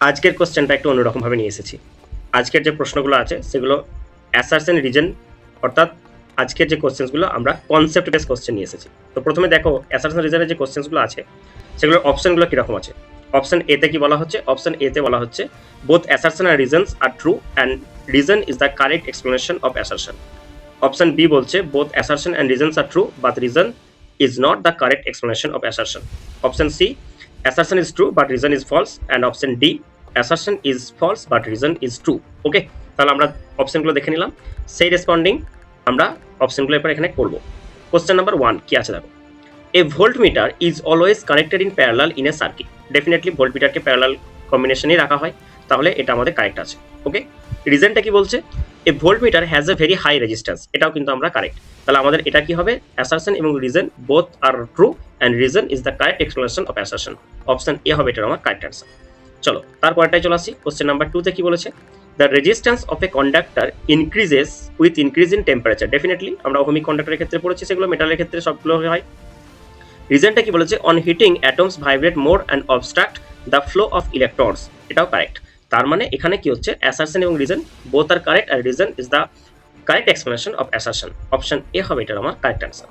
আজকের কোশ্চেনটা একটু অন্যরকমভাবে নিয়ে এসেছি। আজকের যে প্রশ্নগুলো আছে সেগুলো অ্যাসারশন রিজন, অর্থাৎ আজকের যে কোশ্চেনগুলো আমরা কনসেপ্ট বেস কোশ্চেন নিয়ে এসেছি। তো প্রথমে দেখো অ্যাসারশন রিজনের যে কোশ্চেনগুলো আছে সেগুলোর অপশনগুলো কীরকম আছে। অপশন এতে কি বলা হচ্ছে? অপশন এতে বলা হচ্ছে বোথ অ্যাসারশন আর reasons are true and reason is the correct explanation of assertion. Option B বলছে both assertion and reasons are true but reason is not the correct explanation of assertion. Option C assertion is true but reason is false, and option D assertion is false but reason is true. ওকে, তাহলে আমরা অপশনগুলো দেখে নিলাম, সেই responding আমরা অপশনগুলো এরপর এখানে করব। কোশ্চেন নাম্বার 1 কি আছে দেখো, a voltmeter is always connected in parallel in a circuit. Definitely ভোল্টমিটারকে প্যারালাল কম্বিনেশনেই রাখা হয়, তাহলে এটা আমাদের কারেক্ট আছে। ওকে, রিজনটা কি বলছে? A voltmeter has a very high resistance, এটাও কিন্তু আমরা কারেক্ট। তাহলে আমাদের এটা কি হবে? অ্যাসারশন এবং reason both are true and reason is the correct explanation of assertion. Option A হবে এটার আমার কারেক্ট অ্যান্সার। চলো তারপরটাই চলে আসি। কোশ্চেন নাম্বার 2 তে কি বলেছে? The resistance of a conductor increases with increase in temperature. Definitely আমরা ওহমিক কন্ডাক্টরের ক্ষেত্রে পড়েছি, সেগুলো মেটালের ক্ষেত্রে সবগুলো হয়। রিজনটা কি বলেছে? On heating atoms vibrate more and obstruct the flow of electrons, এটাও কারেক্ট। তার মানে এখানে কি হচ্ছে? অ্যাসারশন এবং রিজন বোথ আর কারেক্ট আর reason is the correct explanation of assertion. Option A হবে এটার আমার কারেক্ট অ্যান্সার।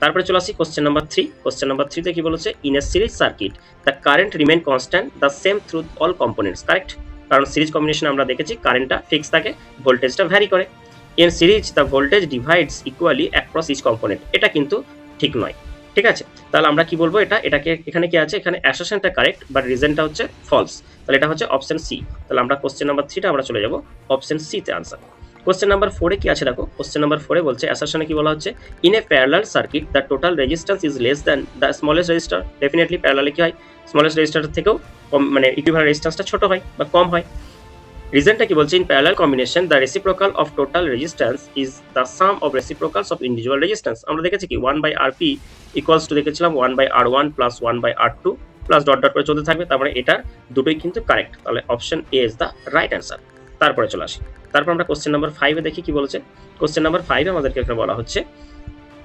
তারপরে চলে আসি কোশ্চেন নাম্বার 3। কোশ্চেন নাম্বার 3 তে কি বলেছে? In a series circuit the current remain constant the same through all components. Correct, কারণ সিরিজ কম্বিনেশন আমরা দেখেছি কারেন্টটা ফিক্স থাকে, ভোল্টেজটা ভ্যারি করে। In series the voltage divides equally across each component, এটা কিন্তু ঠিক নয়। ঠিক আছে, তাহলে আমরা কি বলবো? এটাকে এখানে কি আছে? এখানে অ্যাসারশনটা কারেক্ট বাট রিজনটা হচ্ছে ফলস, তাহলে এটা হচ্ছে অপশন সি। তাহলে আমরা কোশ্চেন নাম্বার 3টা আমরা চলে যাব অপশন সি তে আনসার। কোশ্চেন নাম্বার 4 এ কি আছে দেখো, কোশ্চেন নাম্বার 4 এ বলছে অ্যাসারশনে কি বলা হচ্ছে? In a parallel circuit the total resistance is less than the smallest resistor. Definitely প্যারালালে কি হয়? স্মলেস্ট রেজিস্টারের থেকেও কম, মানে ইকুইভ্যালেন্ট রেজিস্ট্যান্সটা ছোট হয় বা কম হয়। রিজনটা কি বলছে? In parallel combination the reciprocal of total resistance is the sum of reciprocals of individual resistance. আমরা দেখেছি কি 1/Rp ইকুয়ালস টু দেখেছিলাম 1/R1 plus 1/R2 plus dot dot করে চলতে থাকবে। তারপরে এটার দুটোই কিন্তু কারেক্ট, তাহলে option A is the right answer. তারপরে চলে আসি, তারপর আমরা কোশ্চেন নাম্বার 5 এ দেখি কি বলেছে। কোশ্চেন নাম্বার 5 এ আমাদেরকে এখানে বলা হচ্ছে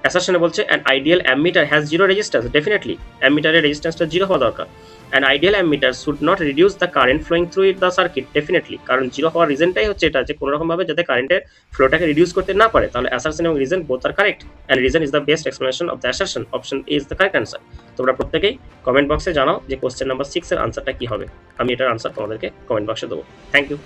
অ্যাসারশনে বলছে an ideal ammeter has zero resistance. Definitely অ্যামিটারের রেজিস্ট্যান্সটা জিরো হওয়া দরকার। An ideal ammeter should not reduce the current flowing through the circuit. Definitely, কারণ জিরো হওয়ার রিজনটাই হচ্ছে এটা যে কোনো রকমভাবে যাতে কারেন্টের ফ্লোটাকে রিডিউস করতে না পারে। তাহলে অ্যাসারশন এবং reason both are correct and reason is the best explanation of the assertion. Option A is the correct answer. তোমরা প্রত্যেকেই কমেন্ট বক্সে জানাও যে কোশ্চেন নাম্বার 6 এর আনসারটা কি হবে। আমি এটার আনসার তোমাদেরকে কমেন্ট বক্সে দেবো। Thank you.